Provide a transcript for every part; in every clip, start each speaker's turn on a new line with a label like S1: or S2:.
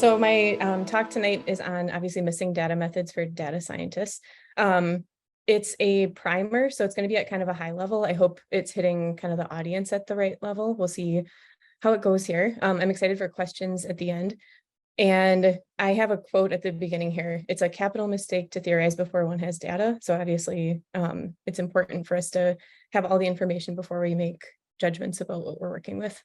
S1: So my talk tonight is on obviously missing data methods for data scientists. It's a primer, so it's going to be at kind of a high level. I hope it's hitting kind of the audience at the right level. We'll see how it goes here. I'm excited for questions at the end. And I have a quote at the beginning here. It's a capital mistake to theorize before one has data. So obviously it's important for us to have all the information before we make judgments about what we're working with.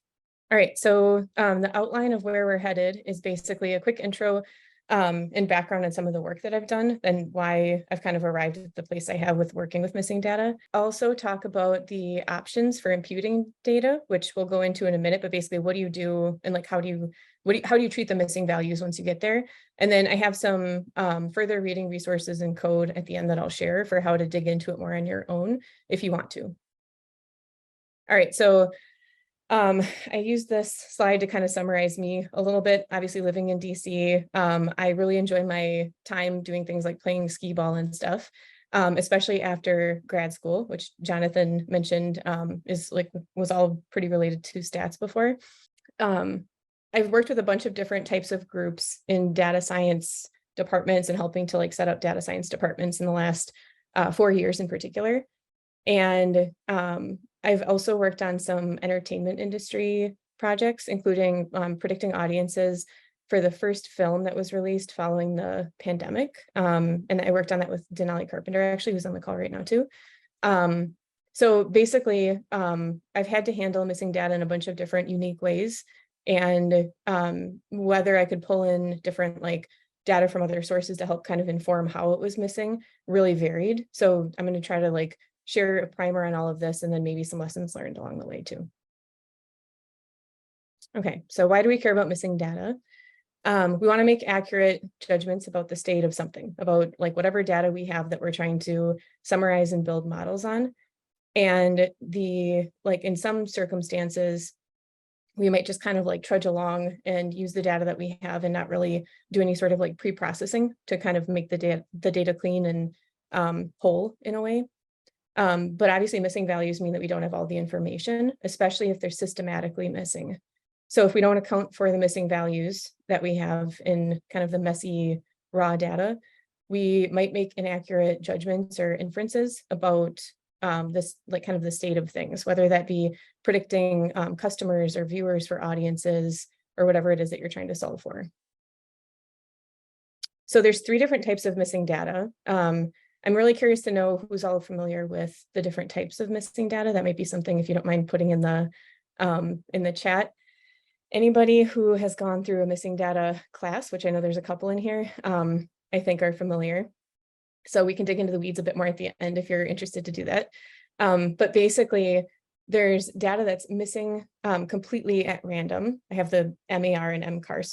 S1: All right, so the outline of where we're headed is basically a quick intro and background on some of the work that I've done and why I've kind of arrived at the place I have with working with missing data. Also talk about the options for imputing data, which we'll go into in a minute, but basically what do you do and like how do you treat the missing values once you get there? And then I have some further reading resources and code at the end that I'll share for how to dig into it more on your own if you want to. All right, so I use this slide to kind of summarize me a little bit. Obviously living in DC, I really enjoy my time doing things like playing skee ball and stuff, especially after grad school, which Jonathan mentioned was all pretty related to stats before. I've worked with a bunch of different types of groups in data science departments and helping to like set up data science departments in the last 4 years in particular. And I've also worked on some entertainment industry projects, including predicting audiences for the first film that was released following the pandemic. And I worked on that with Denali Carpenter, actually, who's on the call right now too. So basically, I've had to handle missing data in a bunch of different unique ways. And whether I could pull in different like data from other sources to help kind of inform how it was missing really varied. So I'm going to try to like share a primer on all of this and then maybe some lessons learned along the way too. Okay, so why do we care about missing data? We want to make accurate judgments about the state of something, about like whatever data we have that we're trying to summarize and build models on. And in some circumstances, we might just kind of like trudge along and use the data that we have and not really do any sort of like pre-processing to kind of make the data clean and whole in a way. But obviously missing values mean that we don't have all the information, especially if they're systematically missing. So if we don't account for the missing values that we have in kind of the messy raw data, we might make inaccurate judgments or inferences about this like kind of the state of things, whether that be predicting customers or viewers for audiences or whatever it is that you're trying to solve for. So there's 3 different types of missing data. I'm really curious to know who's all familiar with the different types of missing data. That might be something if you don't mind putting in the chat. Anybody who has gone through a missing data class, which I know there's a couple in here, I think are familiar. So we can dig into the weeds a bit more at the end if you're interested to do that. But basically, there's data that's missing completely at random. I have the MAR and MCAR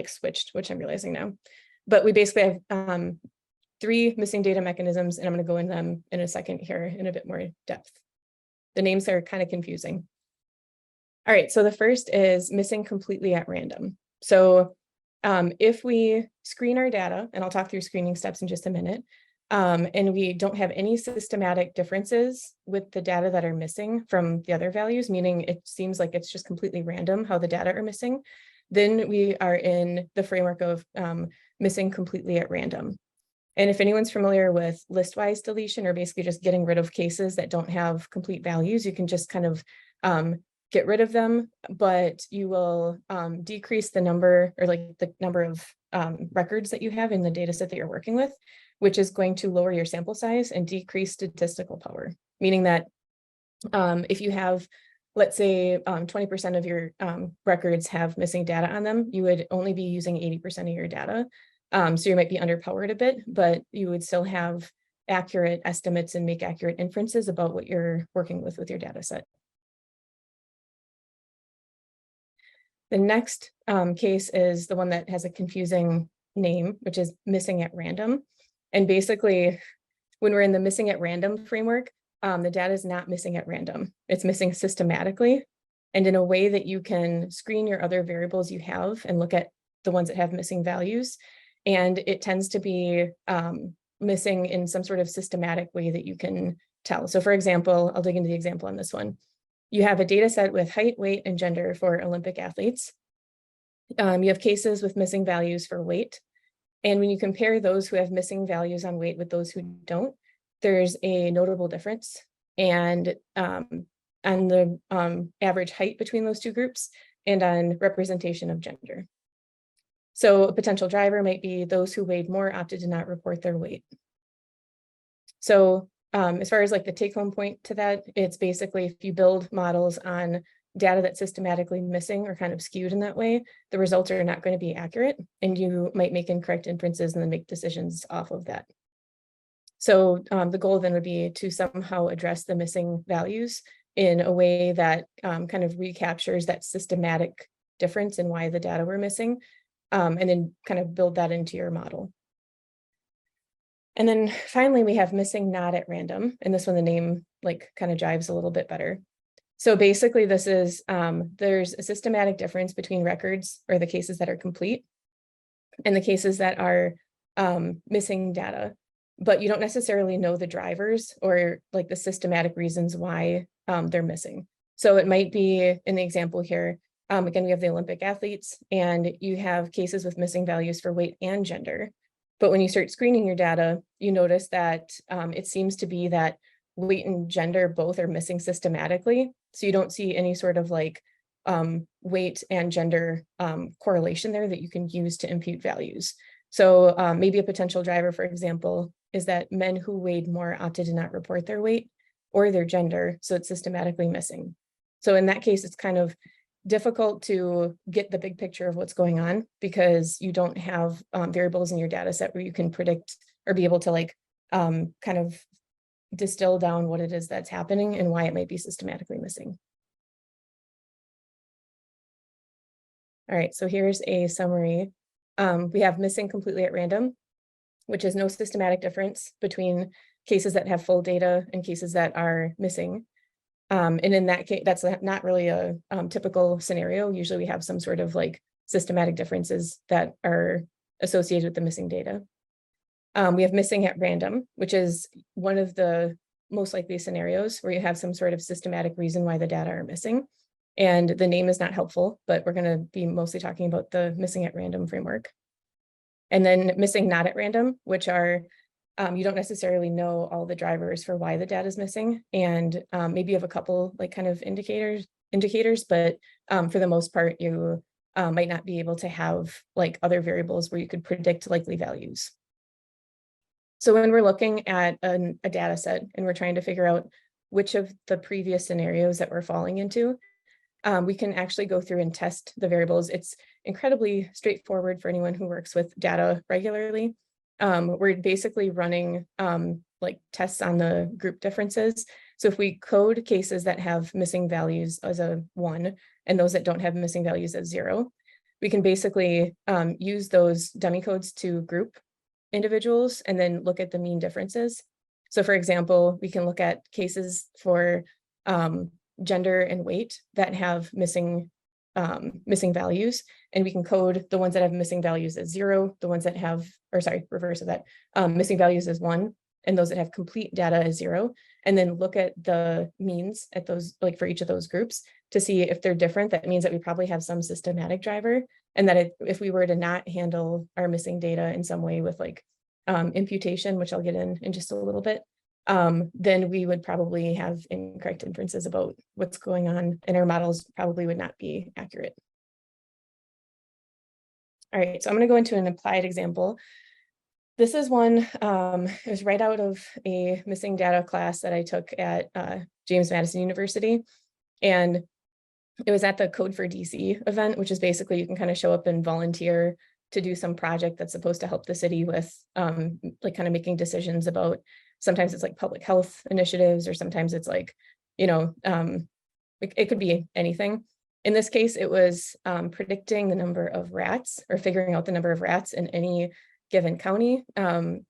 S1: switched, which I'm realizing now. But we basically have 3 missing data mechanisms, and I'm going to go in them in a second here in a bit more depth. The names are kind of confusing. All right, so the first is missing completely at random. So if we screen our data, and I'll talk through screening steps in just a minute, and we don't have any systematic differences with the data that are missing from the other values, meaning it seems like it's just completely random how the data are missing, then we are in the framework of missing completely at random. And if anyone's familiar with listwise deletion, or basically just getting rid of cases that don't have complete values, you can just kind of get rid of them, but you will decrease the number or like the number of records that you have in the data set that you're working with, which is going to lower your sample size and decrease statistical power, meaning that if you have, let's say 20% of your records have missing data on them, you would only be using 80% of your data. So you might be underpowered a bit, but you would still have accurate estimates and make accurate inferences about what you're working with your data set. The next case is the one that has a confusing name, which is missing at random. And basically, when we're in the missing at random framework, the data is not missing at random. It's missing systematically and in a way that you can screen your other variables you have and look at the ones that have missing values. And it tends to be missing in some sort of systematic way that you can tell. So for example, I'll dig into the example on this one. You have a data set with height, weight, and gender for Olympic athletes. You have cases with missing values for weight. And when you compare those who have missing values on weight with those who don't, there's a notable difference. And on the average height between those two groups and on representation of gender. So a potential driver might be those who weighed more opted to not report their weight. So as far as like the take-home point to that, it's basically if you build models on data that's systematically missing or kind of skewed in that way, the results are not going to be accurate, and you might make incorrect inferences and then make decisions off of that. So the goal then would be to somehow address the missing values in a way that kind of recaptures that systematic difference in why the data were missing, and then kind of build that into your model. And then finally, we have missing not at random. And this one, the name like kind of jives a little bit better. So basically this is, there's a systematic difference between records or the cases that are complete and the cases that are missing data, but you don't necessarily know the drivers or like the systematic reasons why they're missing. So it might be in the example here, again, we have the Olympic athletes and you have cases with missing values for weight and gender. But when you start screening your data, you notice that it seems to be that weight and gender both are missing systematically. So you don't see any sort of like weight and gender correlation there that you can use to impute values. So maybe a potential driver, for example, is that men who weighed more opted to not report their weight or their gender, so it's systematically missing. So in that case, it's kind of difficult to get the big picture of what's going on because you don't have variables in your data set where you can predict or be able to like kind of distill down what it is that's happening and why it might be systematically missing. All right, so here's a summary. We have missing completely at random, which is no systematic difference between cases that have full data and cases that are missing. And in that case, that's not really a typical scenario. Usually we have some sort of like systematic differences that are associated with the missing data. We have missing at random, which is one of the most likely scenarios where you have some sort of systematic reason why the data are missing. And the name is not helpful, but we're going to be mostly talking about the missing at random framework. And then missing not at random, which are you don't necessarily know all the drivers for why the data is missing. And maybe you have a couple like kind of indicators, but for the most part, you might not be able to have like other variables where you could predict likely values. So when we're looking at a data set and we're trying to figure out which of the previous scenarios that we're falling into, we can actually go through and test the variables. It's incredibly straightforward for anyone who works with data regularly. We're basically running like tests on the group differences. So if we code cases that have missing values as a 1 and those that don't have missing values as 0, we can basically use those dummy codes to group individuals and then look at the mean differences. So for example, we can look at cases for gender and weight that have missing values, and we can code the ones that have missing values as 0, the ones that have, or sorry, reverse of that, missing values as 1, and those that have complete data as 0, and then look at the means at those, like for each of those groups to see if they're different. That means that we probably have some systematic driver, and that if we were to not handle our missing data in some way with like imputation, which I'll get in just a little bit, then we would probably have incorrect inferences about what's going on, and our models probably would not be accurate. All right, so I'm going to go into an applied example. This is one, it was right out of a missing data class that I took at James Madison University. And it was at the Code for DC event, which is basically you can kind of show up and volunteer to do some project that's supposed to help the city with like kind of making decisions about, sometimes it's like public health initiatives, or sometimes it's like, you know, it could be anything. In this case, it was predicting the number of rats, or figuring out the number of rats in any given county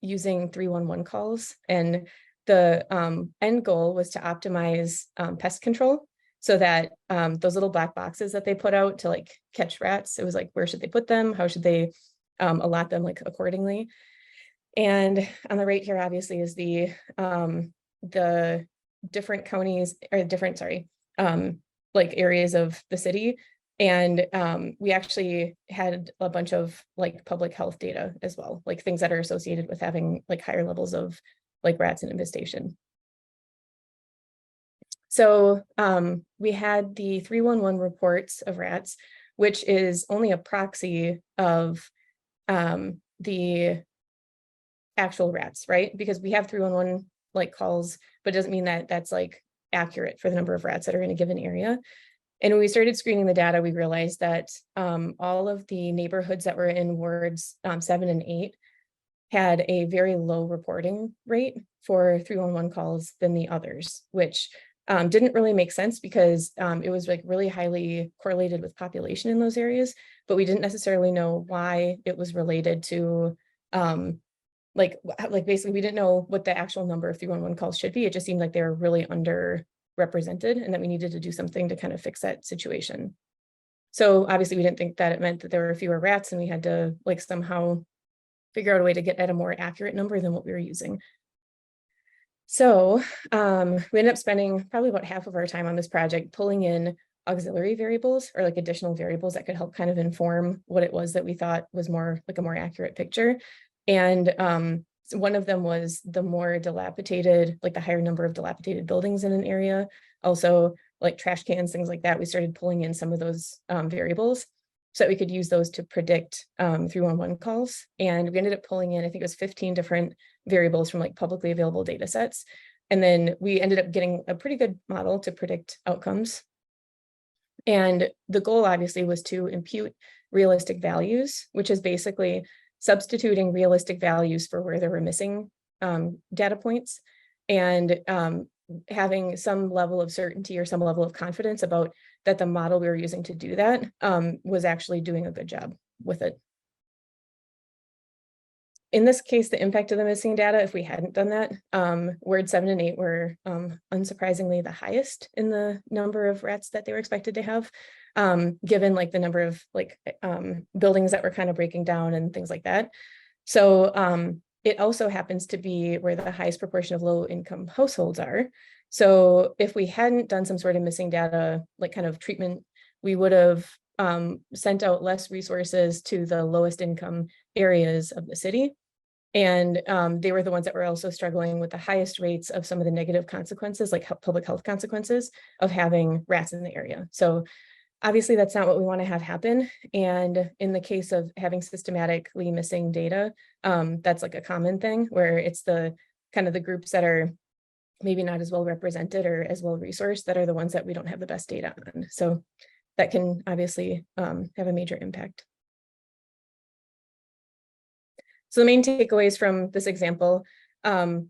S1: using 311 calls. And the end goal was to optimize pest control, so that those little black boxes that they put out to like catch rats, it was like, where should they put them? How should they allot them like accordingly? And on the right here, obviously, is the different counties, or different, sorry, like areas of the city And we actually had a bunch of like public health data as well, like things that are associated with having like higher levels of like rats in infestation. So we had the 311 reports of rats, which is only a proxy of the actual rats, right? Because we have 311 like calls, but it doesn't mean that that's like accurate for the number of rats that are in a given area. And when we started screening the data, we realized that all of the neighborhoods that were in wards 7 and 8 had a very low reporting rate for 311 calls than the others, which didn't really make sense because it was like really highly correlated with population in those areas, but we didn't necessarily know why it was related to like basically we didn't know what the actual number of 311 calls should be. It just seemed like they were really underrepresented and that we needed to do something to kind of fix that situation. So obviously we didn't think that it meant that there were fewer rats and we had to like somehow figure out a way to get at a more accurate number than what we were using. So we ended up spending probably about half of our time on this project pulling in auxiliary variables or like additional variables that could help kind of inform what it was that we thought was more like a more accurate picture. And so one of them was the more dilapidated, like the higher number of dilapidated buildings in an area. Also like trash cans, things like that. We started pulling in some of those variables so that we could use those to predict 311 calls. And we ended up pulling in, I think it was 15 different variables from like publicly available data sets. And then we ended up getting a pretty good model to predict outcomes. And the goal obviously was to impute realistic values, which is basically substituting realistic values for where there were missing data points and having some level of certainty or some level of confidence about that the model we were using to do that was actually doing a good job with it. In this case, the impact of the missing data, if we hadn't done that, ward 7 and 8 were unsurprisingly the highest in the number of rats that they were expected to have, given like the number of like buildings that were kind of breaking down and things like that. So it also happens to be where the highest proportion of low income households are. So if we hadn't done some sort of missing data, like kind of treatment, we would have sent out less resources to the lowest income areas of the city. And they were the ones that were also struggling with the highest rates of some of the negative consequences, like public health consequences of having rats in the area. So obviously that's not what we want to have happen. And in the case of having systematically missing data, that's like a common thing where it's the kind of the groups that are maybe not as well represented or as well resourced that are the ones that we don't have the best data on. So that can obviously have a major impact. So the main takeaways from this example,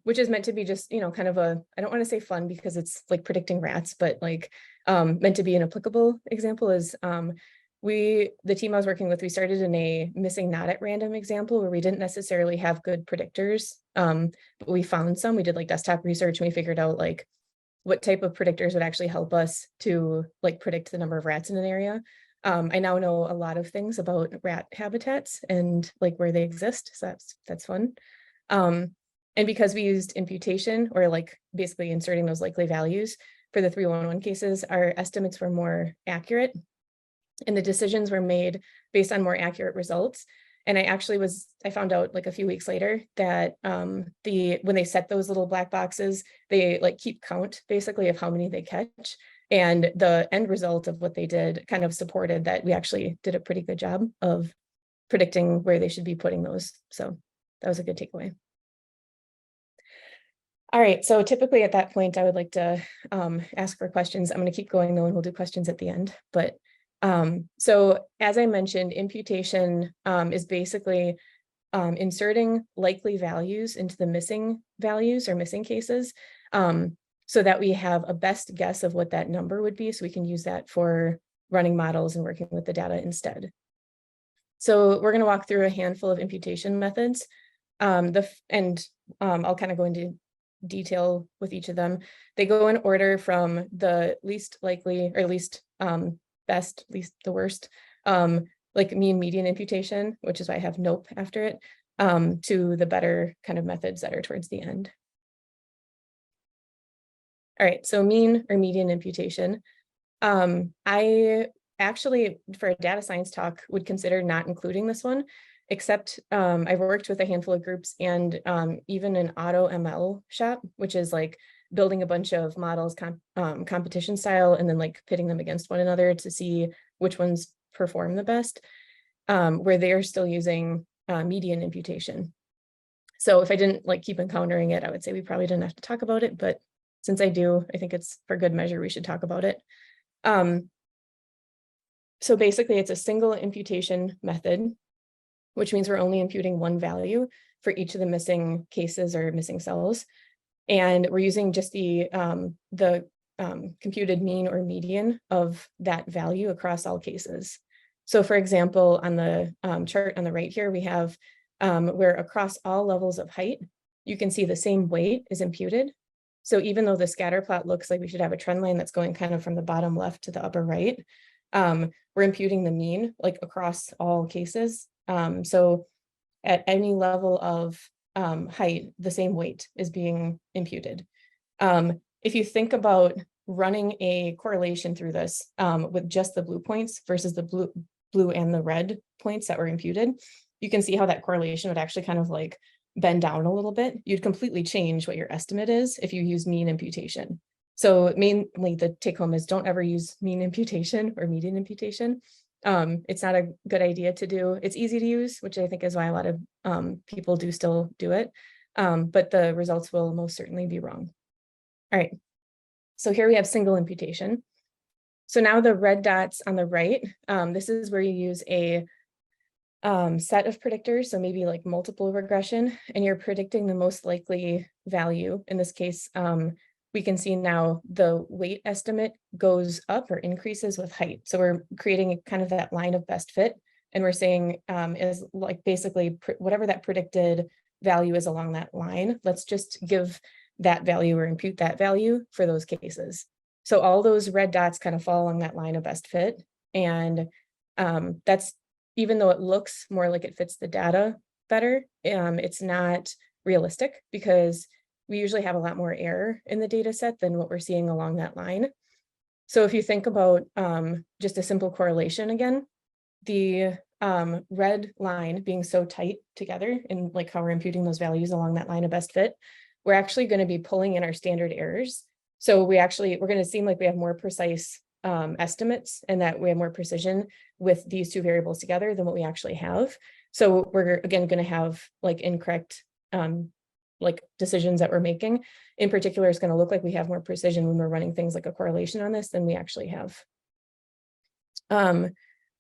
S1: which is meant to be just, you know, kind of a, I don't want to say fun because it's like predicting rats, but like meant to be an applicable example is the team I was working with, we started in a missing not at random example where we didn't necessarily have good predictors, but we found some. We did like desktop research and we figured out like what type of predictors would actually help us to like predict the number of rats in an area. I now know a lot of things about rat habitats and like where they exist. So that's fun. And because we used imputation or like basically inserting those likely values for the 311 cases, our estimates were more accurate and the decisions were made based on more accurate results. And I found out like a few weeks later that when they set those little black boxes, they like keep count basically of how many they catch. And the end result of what they did kind of supported that we actually did a pretty good job of predicting where they should be putting those. So that was a good takeaway. All right, so typically at that point, I would like to ask for questions. I'm going to keep going though, and we'll do questions at the end. But so as I mentioned, imputation is basically inserting likely values into the missing values or missing cases so that we have a best guess of what that number would be. So we can use that for running models and working with the data instead. So we're going to walk through a handful of imputation methods. I'll kind of go into detail with each of them. They go in order from the least likely or least best, least the worst, like mean median imputation, which is why I have NOPE after it, to the better kind of methods that are towards the end. All right, so mean or median imputation. I actually, for a data science talk, would consider not including this one, except I've worked with a handful of groups and even an auto ML shop, which is like building a bunch of models competition style and then like pitting them against one another to see which ones perform the best, where they're still using median imputation. So if I didn't like keep encountering it, I would say we probably didn't have to talk about it, but since I do, I think it's for good measure, we should talk about it. So basically it's a single imputation method, which means we're only imputing one value for each of the missing cases or missing cells. And we're using just the computed mean or median of that value across all cases. So for example, on the chart on the right here, we have where across all levels of height, you can see the same weight is imputed. So even though the scatter plot looks like we should have a trend line that's going kind of from the bottom left to the upper right, we're imputing the mean like across all cases. So at any level of height, the same weight is being imputed. If you think about running a correlation through this with just the blue points versus the blue and the red points that were imputed, you can see how that correlation would actually kind of like bend down a little bit. You'd completely change what your estimate is if you use mean imputation. So mainly the take home is don't ever use mean imputation or median imputation. It's not a good idea to do. It's easy to use, which I think is why a lot of people do still do it. But the results will most certainly be wrong. All right. So here we have single imputation. So now the red dots on the right, this is where you use a set of predictors, so maybe like multiple regression, and you're predicting the most likely value. In this case, we can see now the weight estimate goes up or increases with height. So we're creating kind of that line of best fit, and we're saying is like basically whatever that predicted value is along that line, let's just give that value or impute that value for those cases. So all those red dots kind of fall along that line of best fit, and that's, even though it looks more like it fits the data better, it's not realistic because we usually have a lot more error in the data set than what we're seeing along that line. So if you think about just a simple correlation again, the red line being so tight together and like how we're imputing those values along that line of best fit, we're actually going to be pulling in our standard errors. So we're going to seem like we have more precise estimates and that we have more precision with these two variables together than what we actually have. So we're again going to have like incorrect like decisions that we're making. In particular, it's going to look like we have more precision when we're running things like a correlation on this than we actually have.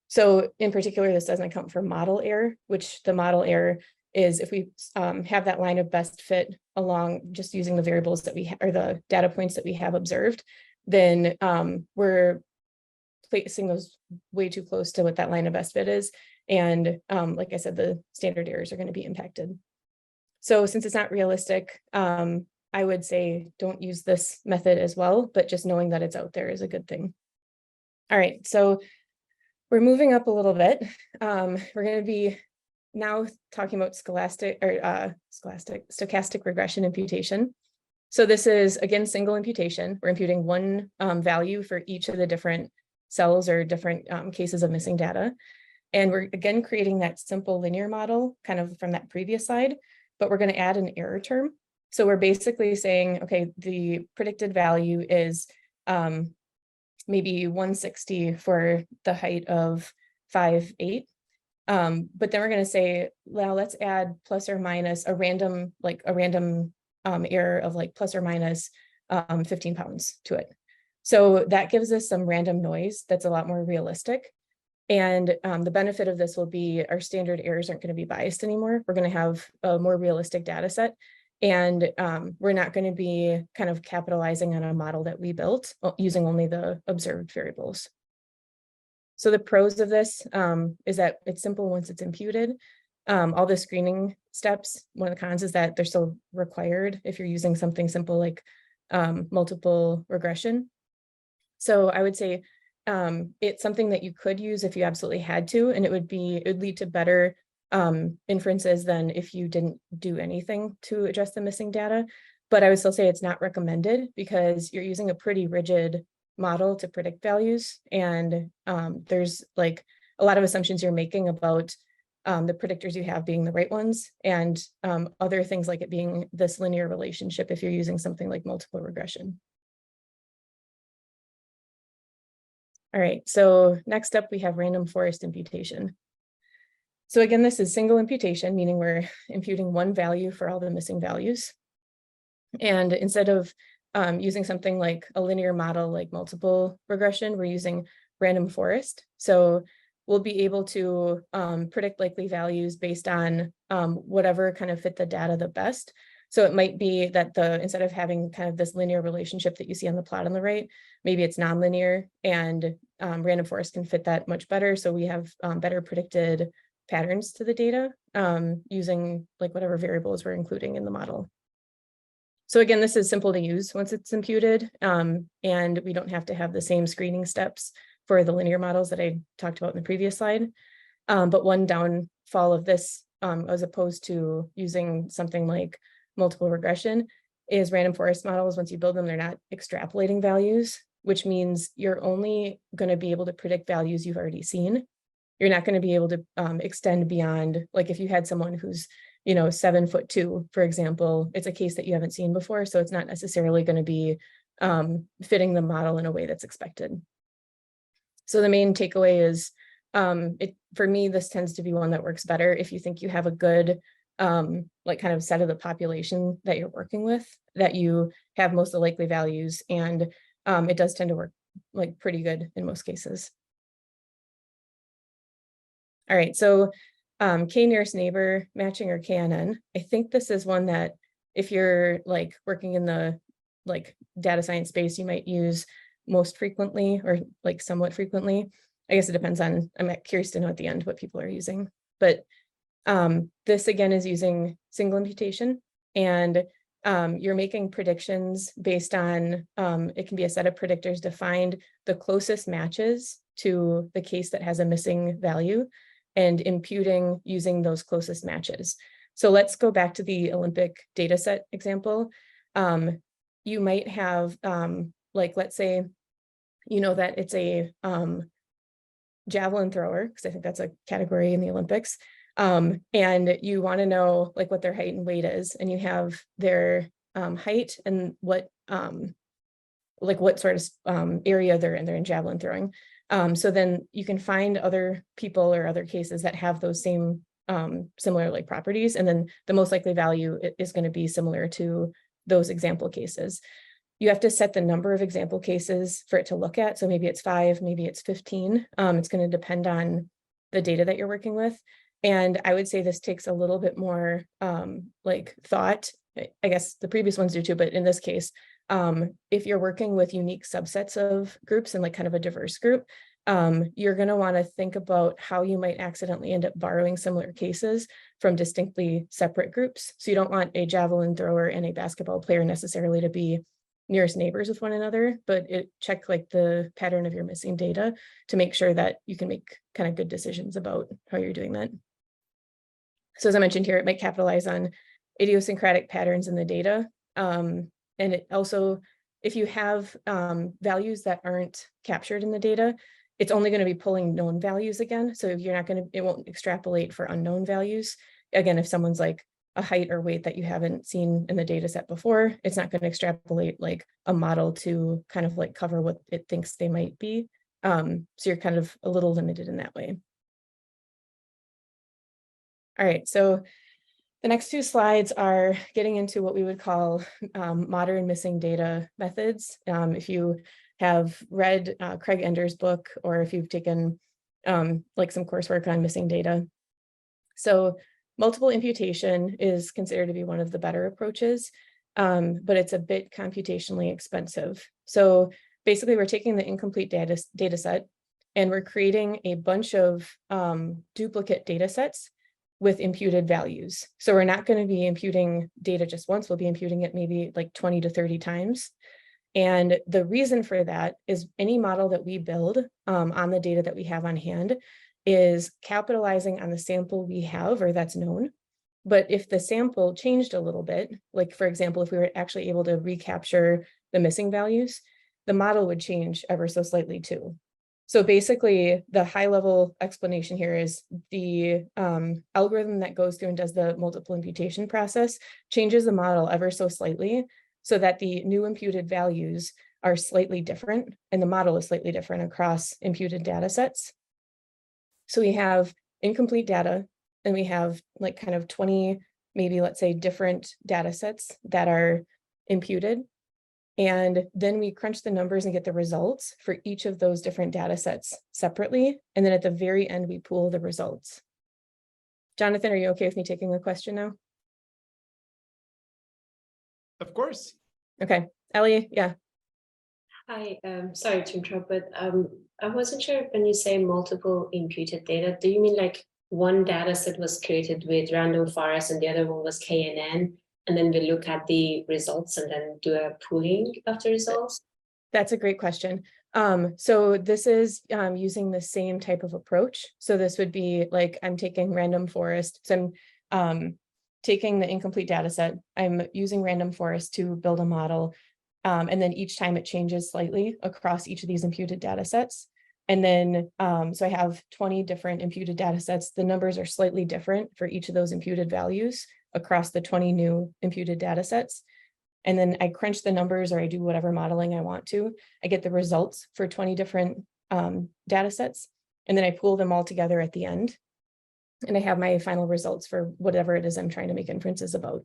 S1: So in particular, this doesn't account for model error, which the model error is if we have that line of best fit along just using the variables that we or the data points that we have observed, then we're placing those way too close to what that line of best fit is. And like I said, the standard errors are going to be impacted. So since it's not realistic, I would say don't use this method as well, but just knowing that it's out there is a good thing. All right, so we're moving up a little bit. We're going to be now talking about stochastic regression imputation. So this is, again, single imputation. We're imputing one value for each of the different cells or different cases of missing data. And we're, again, creating that simple linear model kind of from that previous slide, but we're going to add an error term. So we're basically saying, okay, the predicted value is maybe 160 for the height of 5'8". But then we're going to say, well, let's add plus or minus a random error of like plus or minus 15 pounds to it. So that gives us some random noise that's a lot more realistic. And the benefit of this will be our standard errors aren't going to be biased anymore. We're going to have a more realistic data set. And we're not going to be kind of capitalizing on a model that we built using only the observed variables. So the pros of this is that it's simple once it's imputed. All the screening steps, one of the cons is that they're still required if you're using something simple like multiple regression. So I would say it's something that you could use if you absolutely had to, and it would lead to better inferences than if you didn't do anything to address the missing data. But I would still say it's not recommended because you're using a pretty rigid model to predict values. And there's like a lot of assumptions you're making about the predictors you have being the right ones, and other things like it being this linear relationship if you're using something like multiple regression. All right, so next up we have random forest imputation. So again, this is single imputation, meaning we're imputing one value for all the missing values. And instead of using something like a linear model like multiple regression, we're using random forest. So we'll be able to predict likely values based on whatever kind of fit the data the best. So it might be that instead of having kind of this linear relationship that you see on the plot on the right, maybe it's nonlinear, and random forest can fit that much better. So we have better predicted patterns to the data using like whatever variables we're including in the model. So again, this is simple to use once it's imputed, and we don't have to have the same screening steps for the linear models that I talked about in the previous slide. But one downfall of this, as opposed to using something like multiple regression, is random forest models, once you build them, they're not extrapolating values, which means you're only going to be able to predict values you've already seen. You're not going to be able to extend beyond, like if you had someone who's 7'2", for example, it's a case that you haven't seen before, so it's not necessarily going to be fitting the model in a way that's expected. So the main takeaway is, for me, this tends to be one that works better if you think you have a good like kind of set of the population that you're working with, that you have most of the likely values, and it does tend to work like pretty good in most cases. All right, so K nearest neighbor matching, or KNN. I think this is one that if you're like working in the like data science space, you might use most frequently, or like somewhat frequently. I guess it depends on, I'm curious to know at the end what people are using. But this again is using single imputation, and you're making predictions based on, it can be a set of predictors to find the closest matches to the case that has a missing value, and imputing using those closest matches. So let's go back to the Olympic data set example. You might have, like, let's say, that it's a javelin thrower, because I think that's a category in the Olympics. And you want to know like what their height and weight is, and you have their height and what sort of area they're in javelin throwing. So then you can find other people or other cases that have those same similar like properties, and then the most likely value is going to be similar to those example cases. You have to set the number of example cases for it to look at. So maybe it's 5, maybe it's 15. It's going to depend on the data that you're working with. And I would say this takes a little bit more like thought. I guess the previous ones do too, but in this case, if you're working with unique subsets of groups and like kind of a diverse group, you're going to want to think about how you might accidentally end up borrowing similar cases from distinctly separate groups. So you don't want a javelin thrower and a basketball player necessarily to be nearest neighbors with one another, but check like the pattern of your missing data to make sure that you can make kind of good decisions about how you're doing that. So as I mentioned here, it might capitalize on idiosyncratic patterns in the data. And it also, if you have values that aren't captured in the data, it's only going to be pulling known values again. So you're not going to, it won't extrapolate for unknown values. Again, if someoe's like a height or weight that you haven't seen in the data set before, it's not going to extrapolate like a model to kind of like cover what it thinks they might be. So you're kind of a little limited in that way. All right, so the next 2 slides are getting into what we would call modern missing data methods. If you have read Craig Ender's book, or if you've taken like some coursework on missing data. So multiple imputation is considered to be one of the better approaches, but it's a bit computationally expensive. So basically, we're taking the incomplete data set, and we're creating a bunch of duplicate data sets with imputed values. So we're not going to be imputing data just once, we'll be imputing it maybe like 20 to 30 times. And the reason for that is any model that we build on the data that we have on hand is capitalizing on the sample we have, or that's known. But if the sample changed a little bit, like for example, if we were actually able to recapture the missing values, the model would change ever so slightly too. So basically, the high level explanation here is the algorithm that goes through and does the multiple imputation process changes the model ever so slightly so that the new imputed values are slightly different and the model is slightly different across imputed data sets. So we have incomplete data and we have like kind of 20, maybe let's say different data sets that are imputed. And then we crunch the numbers and get the results for each of those different data sets separately. And then at the very end, we pool the results. Jonathan, are you okay with me taking a question now?
S2: Of course.
S1: Okay. Ellie, yeah.
S3: Hi, sorry to interrupt, but I wasn't sure when you say multiple imputed data, do you mean like one data set was created with random forest and the other one was KNN? And then we look at the results and then do a pooling of the results?
S1: That's a great question. So this is using the same type of approach. So this would be like, I'm taking random forest. So I'm taking the incomplete data set. I'm using random forest to build a model. And then each time it changes slightly across each of these imputed data sets. And then, so I have 20 different imputed data sets. The numbers are slightly different for each of those imputed values across the 20 new imputed data sets. And then I crunch the numbers or I do whatever modeling I want to. I get the results for 20 different data sets. And then I pool them all together at the end. And I have my final results for whatever it is I'm trying to make inferences about.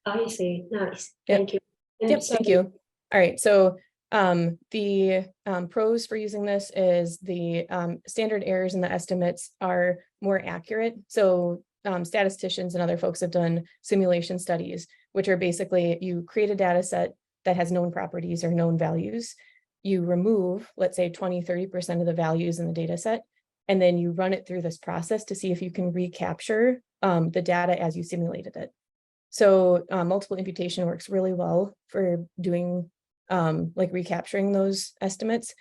S3: I see. Nice.
S1: Yep.
S3: Thank you. And
S1: Yep, thank you. All right, so the pros for using this is the standard errors in the estimates are more accurate. So statisticians and other folks have done simulation studies, which are basically you create a data set that has known properties or known values. You remove, let's say 20-30% of the values in the data set, and then you run it through this process to see if you can recapture the data as you simulated it. So multiple imputation works really well for doing like recapturing those estimates.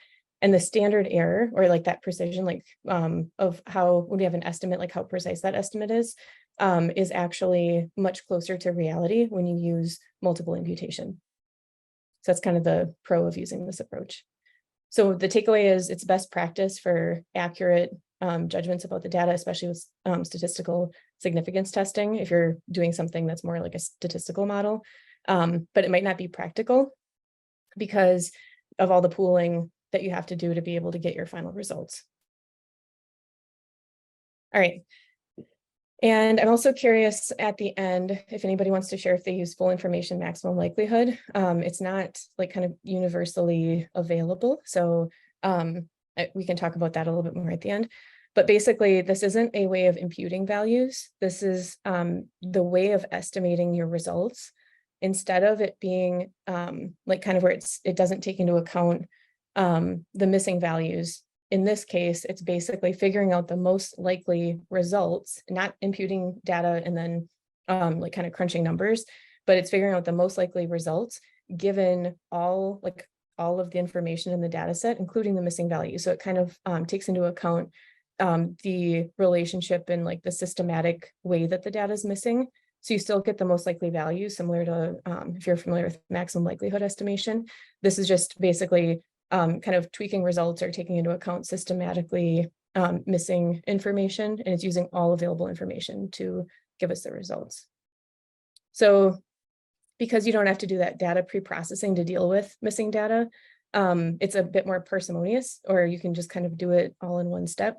S1: And the standard error or like that precision, like of how when we have an estimate, like how precise that estimate is actually much closer to reality when you use multiple imputation. So that's kind of the pro of using this approach. So the takeaway is it's best practice for accurate judgments about the data, especially with statistical significance testing, if you're doing something that's more like a statistical model, but it might not be practical because of all the pooling that you have to do to be able to get your final results. All right. And I'm also curious at the end, if anybody wants to share if they use full information maximum likelihood. It's not like kind of universally available. So we can talk about that a little bit more at the end. But basically, this isn't a way of imputing values. This is the way of estimating your results. Instead of it being like kind of where it doesn't take into account the missing values. In this case, it's basically figuring out the most likely results, not imputing data and then like kind of crunching numbers, but it's figuring out the most likely results given all of the information in the data set, including the missing value. So it kind of takes into account the relationship and like the systematic way that the data is missing. So you still get the most likely value, similar to if you're familiar with maximum likelihood estimation. This is just basically kind of tweaking results or taking into account systematically missing information, and it's using all available information to give us the results. So because you don't have to do that data pre-processing to deal with missing data, it's a bit more parsimonious, or you can just kind of do it all in one step.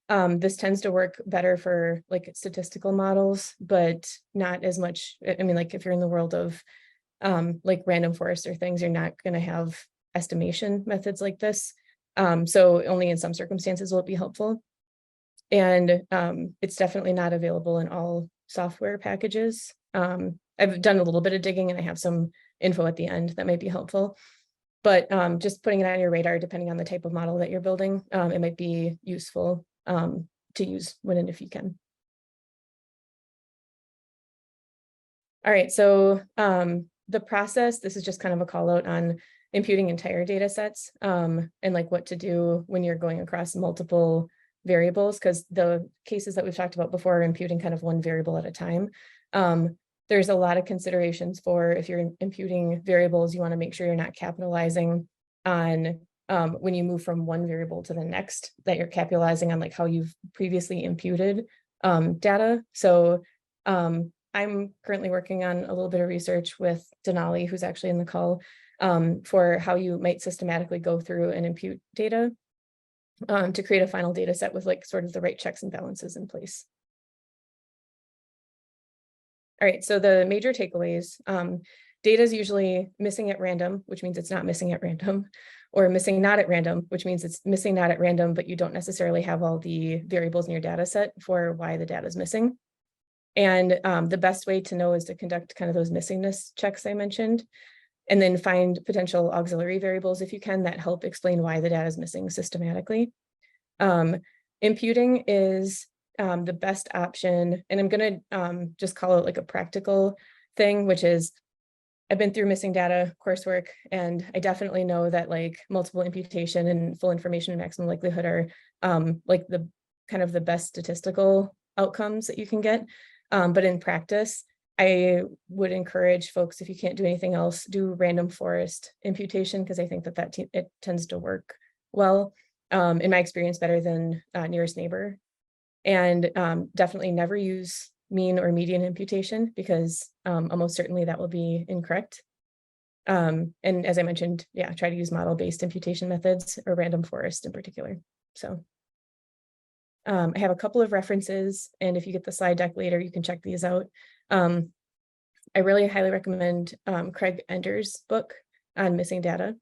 S1: This tends to work better for like statistical models, but not as much. I mean, like if you're in the world of like random forest or things, you're not going to have estimation methods like this. So only in some circumstances will it be helpful. And it's definitely not available in all software packages. I've done a little bit of digging and I have some info at the end that might be helpful. But just putting it on your radar, depending on the type of model that you're building, it might be useful to use when and if you can. All right, so the process, this is just kind of a call out on imputing entire data sets and like what to do when you're going across multiple variables, because the cases that we've talked about before are imputing kind of one variable at a time. There's a lot of considerations for if you're imputing variables, you want to make sure you're not capitalizing on when you move from one variable to the next, that you're capitalizing on like how you've previously imputed data. So I'm currently working on a little bit of research with Denali, who's actually in the call, for how you might systematically go through and impute data to create a final data set with like sort of the right checks and balances in place. All right, so the major takeaways, data is usually missing at random, which means it's not missing at random, or missing not at random, which means it's missing not at random, but you don't necessarily have all the variables in your data set for why the data is missing. And the best way to know is to conduct kind of those missingness checks I mentioned, and then find potential auxiliary variables if you can that help explain why the data is missing systematically. Imputing is the best option, and I'm going to just call it like a practical thing, which is I've been through missing data coursework, and I definitely know that like multiple imputation and full information and maximum likelihood are like the kind of the best statistical outcomes that you can get. But in practice, I would encourage folks, if you can't do anything else, do random forest imputation, because I think that it tends to work well, in my experience, better than nearest neighbor. And definitely never use mean or median imputation, because almost certainly that will be incorrect. And as I mentioned, yeah, try to use model-based imputation methods or random forest in particular. So I have a couple of references, and if you get the slide deck later, you can check these out. I really highly recommend Craig Ender's book on missing data.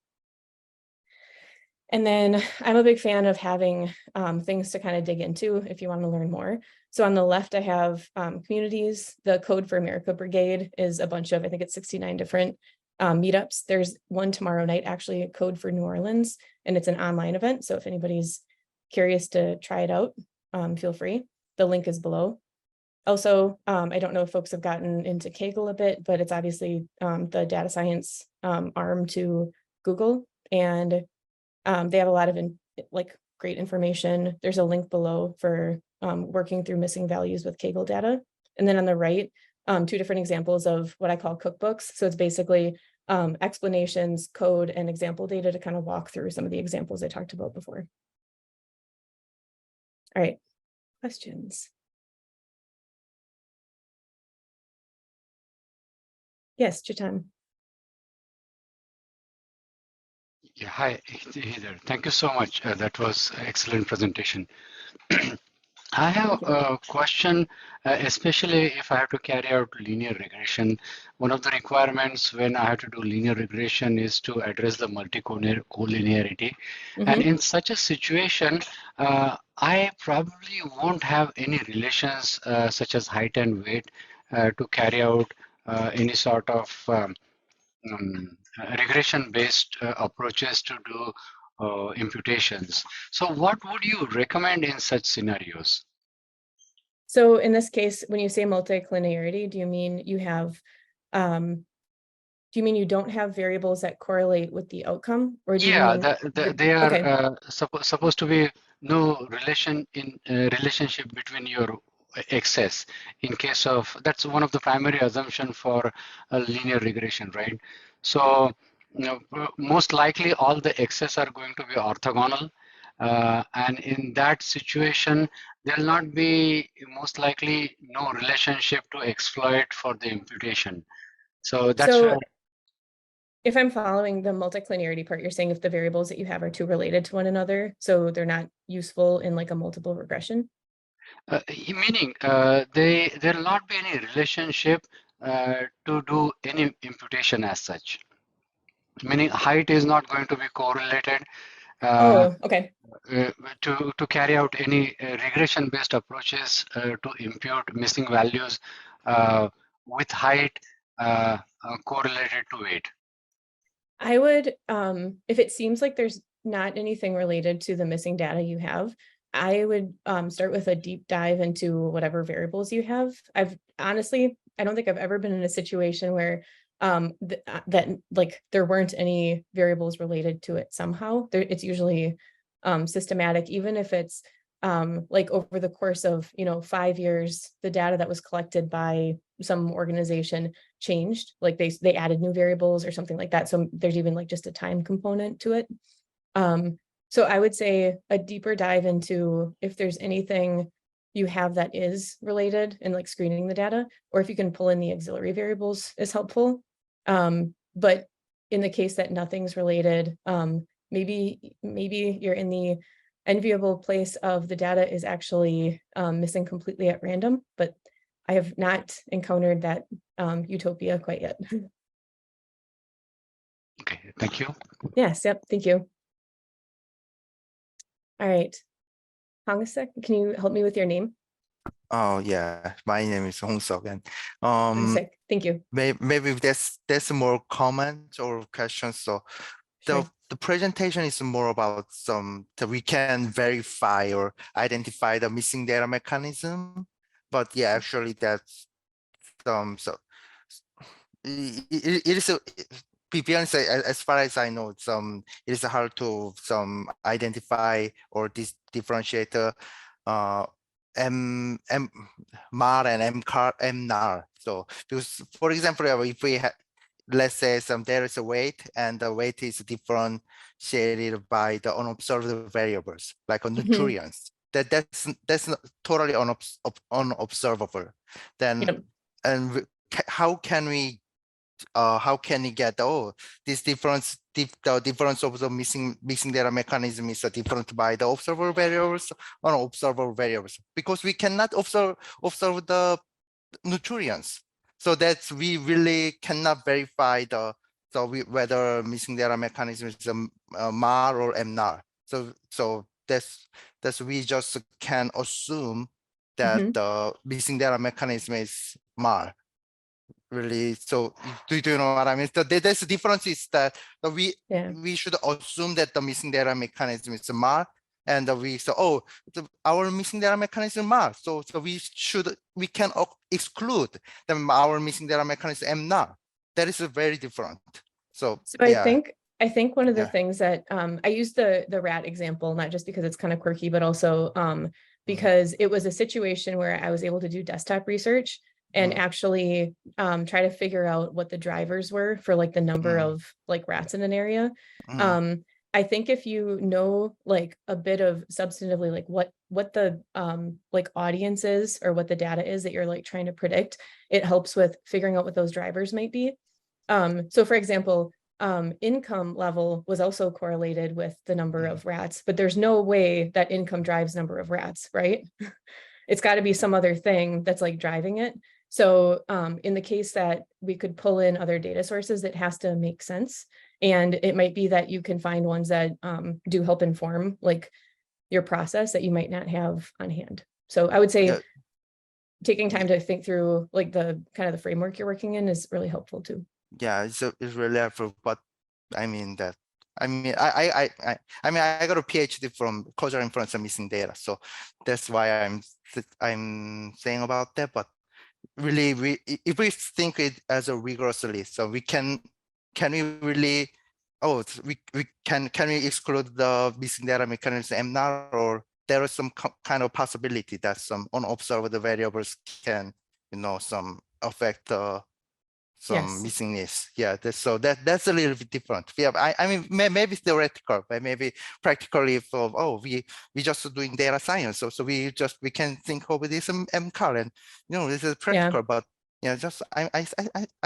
S1: And then I'm a big fan of having things to kind of dig into if you want to learn more. So on the left, I have communities. The Code for America Brigade is a bunch of, I think it's 69 different meetups. There's one tomorrow night, actually, Code for New Orleans, and it's an online event. So if anybody's curious to try it out, feel free. The link is below. Also, I don't know if folks have gotten into Kaggle a bit, but it's obviously the data science arm to Google, and they have a lot of great information. There's a link below for working through missing values with Kaggle data. And then on the right, two different examples of what I call cookbooks. So it's basically explanations, code, and example data to kind of walk through some of the examples I talked about before. All right, questions? Yes, Chetan.
S2: Yeah, hi, hey there. Thank you so much. That was an excellent presentation. I have a question, especially if I have to carry out linear regression. One of the requirements when I have to do linear regression is to address the multi-collinearity. And in such a situation, I probably won't have any relations such as height and weight to carry out any sort of regression-based approaches to do imputations. So what would you recommend in such scenarios?
S1: So in this case, when you say multi-collinearity, do you mean you have, do you mean you don't have variables that correlate with the outcome, or do you mean
S2: they are
S1: okay.
S2: Supposed to be no relationship between your excess in case of, that's one of the primary assumption for a linear regression, right? So most likely all the excess are going to be orthogonal, and in that situation there will not be most likely no relationship to exploit for the imputation. So that's where,
S1: if I'm following the multi-collinearity part, you're saying if the variables that you have are too related to one another, so they're not useful in like a multiple regression?
S2: Meaning there will not be any relationship to do any imputation as such. Meaning height is not going to be correlated
S1: Okay.
S2: To carry out any regression-based approaches to impute missing values with height correlated to weight.
S1: I would, if it seems like there's not anything related to the missing data you have, I would start with a deep dive into whatever variables you have. I've honestly, I don't think I've ever been in a situation where that like there weren't any variables related to it somehow. It's usually systematic, even if it's like over the course of, 5 years, the data that was collected by some organization changed, like they added new variables or something like that. So there's even like just a time component to it. So I would say a deeper dive into if there's anything you have that is related and like screening the data, or if you can pull in the auxiliary variables is helpful. But in the case that nothing's related, maybe you're in the enviable place of the data is actually missing completely at random, but I have not encountered that utopia quite yet.
S2: Okay, thank you.
S1: Yes, yep, thank you. All right, Hongasek, can you help me with your name?
S4: Oh yeah, my name is Hong Sok, and
S1: Hongasek, thank you.
S4: maybe there's more comments or questions. So
S1: Sure.
S4: the presentation is more about that we can verify or identify the missing data mechanism, but yeah, actually that's so it is be honest, as far as I know, it is hard to identify or differentiate MNAR and MCAR. So because, for example, if we have, let's say there is a weight and the weight is differentiated by the unobserved variables like nutrients, that's not totally unobservable. Then and how can we get this difference? The difference of the missing data mechanism is different by the observable variables or unobservable variables, because we cannot observe the nutrients. So that's we really cannot verify whether missing data mechanism is a MAR or MNAR. So that's we just can assume that the missing data mechanism is MAR. Really, so do you know what I mean? So there's a difference is that we should assume that the missing data mechanism is a MAR, and we say, our missing data mechanism MAR. So we can exclude our missing data mechanism MNAR. That is very different. So yeah.
S1: I think one of the things that I use the rat example, not just because it's kind of quirky, but also because it was a situation where I was able to do desktop research and actually try to figure out what the drivers were for like the number of like rats in an area. I think if you know like a bit of substantively like what the like audience is or what the data is that you're like trying to predict, it helps with figuring out what those drivers might be. So for example, income level was also correlated with the number of rats, but there's no way that income drives number of rats, right? It's got to be some other thing that's like driving it. So in the case that we could pull in other data sources, it has to make sense. And it might be that you can find ones that do help inform like your process that you might not have on hand. So I would say taking time to think through like the kind of the framework you're working in is really helpful too.
S4: Yeah, it's really helpful, but I got a PhD from causal inference and missing data, so that's why I'm saying about that. But really, if we think it as a rigorously, so can we really can we exclude the missing data mechanism MNAR, or there is some kind of possibility that some unobserved variables can some affect missingness. Yeah, that's a little bit different. Yeah, I mean maybe theoretical, but maybe practically we just doing data science, so we can think of this MCAR, and this is practical, but just I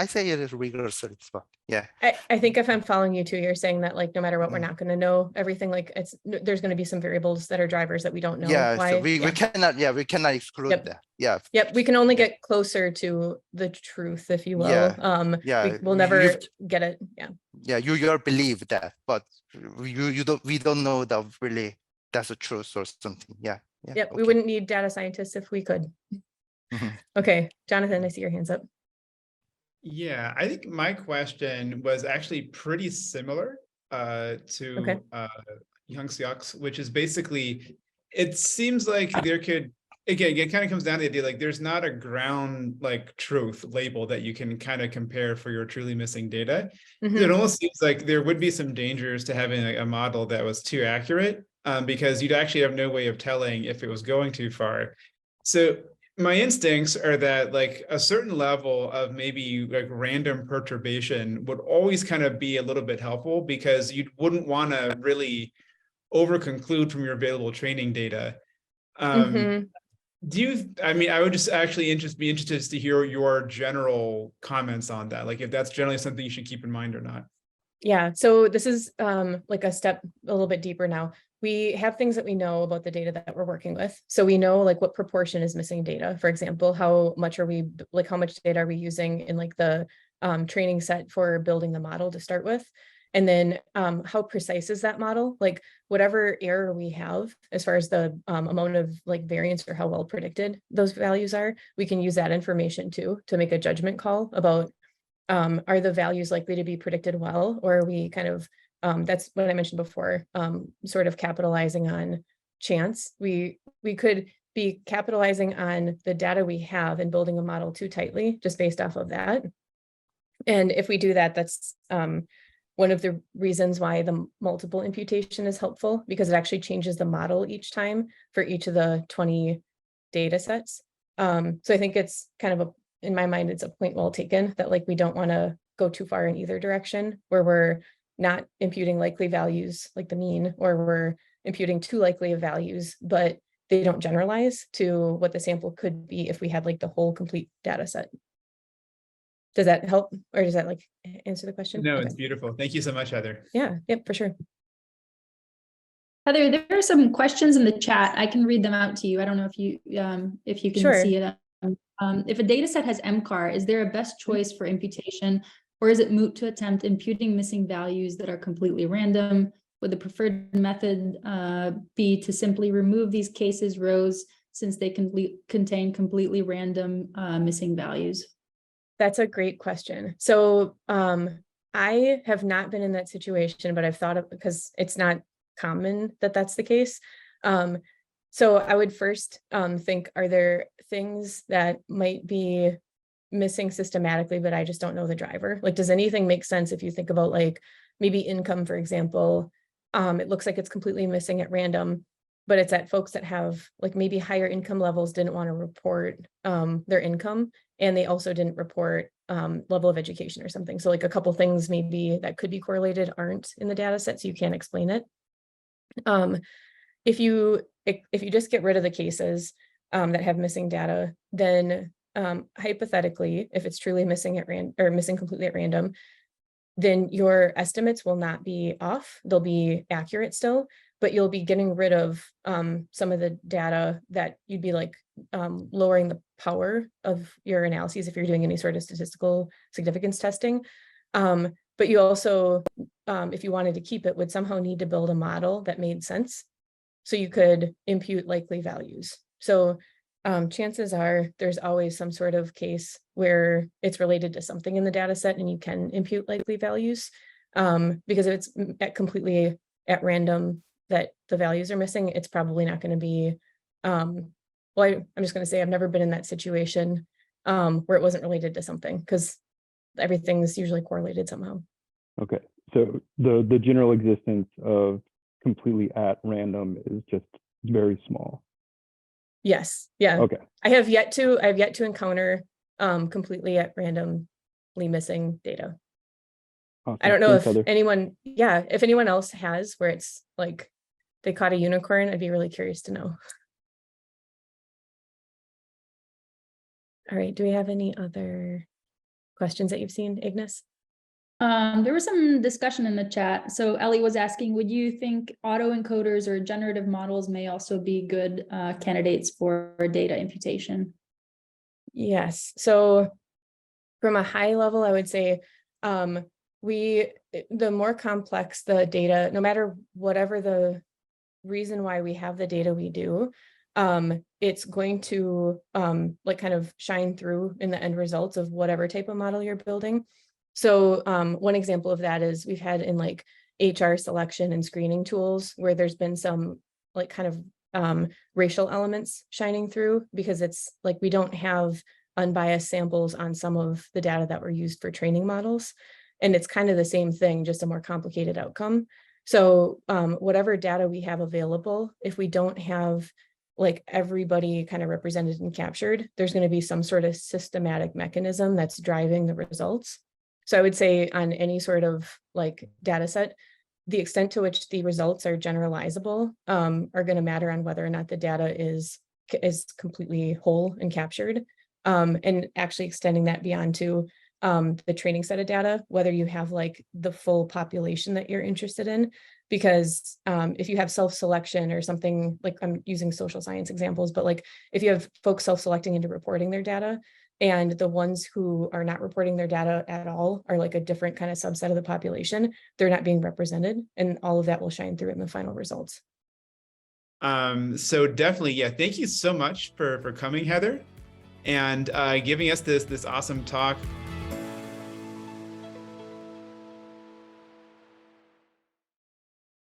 S4: say it is rigorously, but yeah.
S1: I think if I'm following you too, you're saying that like no matter what, we're not going to know everything. Like there's going to be some variables that are drivers that we don't know.
S4: Yeah,
S1: why.
S4: So we cannot exclude that. Yeah.
S1: Yep, we can only get closer to the truth, if you will. We'll never get it.
S4: Yeah, you believe that, but we don't know that really that's the truth or something. Yeah.
S1: Yep, we wouldn't need data scientists if we could. Okay, Jonathan, I see your hands up.
S5: Yeah, I think my question was actually pretty similar to Young Seok's, which is basically, it seems like there could, again, it kind of comes down to the idea, like there's not a ground like truth label that you can kind of compare for your truly missing data. It almost seems like there would be some dangers to having a model that was too accurate. because you'd actually have no way of telling if it was going too far. So my instincts are that like a certain level of maybe like random perturbation would always kind of be a little bit helpful, because you wouldn't want to really over conclude from your available training data. I mean, I would just actually be interested to hear your general comments on that. Like if that's generally something you should keep in mind or not.
S1: Yeah, so this is like a step a little bit deeper now. We have things that we know about the data that we're working with. So we know like what proportion is missing data. For example, how much data are we using in like the training set for building the model to start with? And then how precise is that model? Like whatever error we have as far as the amount of like variance or how well predicted those values are, we can use that information too to make a judgment call about are the values likely to be predicted well, or are we kind of, that's what I mentioned before, sort of capitalizing on chance. We could be capitalizing on the data we have and building a model too tightly just based off of that. And if we do that, that's one of the reasons why the multiple imputation is helpful, because it actually changes the model each time for each of the 20 data sets. So I think it's kind of in my mind, it's a point well taken that like we don't want to go too far in either direction, where we're not imputing likely values like the mean, or we're imputing too likely of values, but they don't generalize to what the sample could be if we had like the whole complete data set. Does that help, or does that like answer the question?
S5: No,
S1: Okay.
S5: It's beautiful. Thank you so much, Heather.
S1: Yeah, yep, for sure.
S6: Heather, there are some questions in the chat. I can read them out to you. I don't know if you can
S1: Sure.
S6: see it. If a data set has MCAR, is there a best choice for imputation, or is it moot to attempt imputing missing values that are completely random? Would the preferred method be to simply remove these cases rows since they contain completely random missing values?
S1: That's a great question. So I have not been in that situation, but I've thought of, because it's not common that that's the case. So I would first think, are there things that might be missing systematically, but I just don't know the driver? Like, does anything make sense if you think about like maybe income, for example? It looks like it's completely missing at random, but it's at folks that have like maybe higher income levels didn't want to report their income, and they also didn't report level of education or something. So like a couple things maybe that could be correlated aren't in the data set, so you can't explain it. If you just get rid of the cases that have missing data, then hypothetically, if it's truly missing at random or missing completely at random, then your estimates will not be off. They'll be accurate still, but you'll be getting rid of some of the data that you'd be like lowering the power of your analyses if you're doing any sort of statistical significance testing. But you also, if you wanted to keep it, would somehow need to build a model that made sense. So you could impute likely values. So chances are there's always some sort of case where it's related to something in the data set and you can impute likely values. Because if it's completely at random that the values are missing, it's probably not going to be, well, I'm just going to say I've never been in that situation where it wasn't related to something, because everything's usually correlated somehow.
S7: Okay, so the general existence of completely at random is just very small.
S1: Yes. Yeah.
S7: Okay.
S1: I have yet to encounter completely at randomly missing data.
S7: Awesome.
S1: I don't know
S7: Thanks,
S1: if
S7: Heather.
S1: if anyone else has where it's like they caught a unicorn, I'd be really curious to know. All right. Do we have any other questions that you've seen, Ignis?
S6: There was some discussion in the chat. So Ellie was asking, would you think autoencoders or generative models may also be good candidates for data imputation?
S1: Yes. So from a high level, I would say the more complex the data, no matter whatever the reason why we have the data we do, it's going to like kind of shine through in the end results of whatever type of model you're building. So one example of that is we've had in like HR selection and screening tools where there's been some like kind of racial elements shining through, because it's like we don't have unbiased samples on some of the data that were used for training models. And it's kind of the same thing, just a more complicated outcome. So whatever data we have available, if we don't have like everybody kind of represented and captured, there's going to be some sort of systematic mechanism that's driving the results. So I would say on any sort of like data set, the extent to which the results are generalizable are going to matter on whether or not the data is completely whole and captured, and actually extending that beyond to the training set of data, whether you have like the full population that you're interested in. Because if you have self-selection or something, like I'm using social science examples, but like if you have folks self-selecting into reporting their data, and the ones who are not reporting their data at all are like a different kind of subset of the population, they're not being represented, and all of that will shine through in the final results.
S5: So definitely, yeah, thank you so much for coming, Heather, and giving us this awesome talk.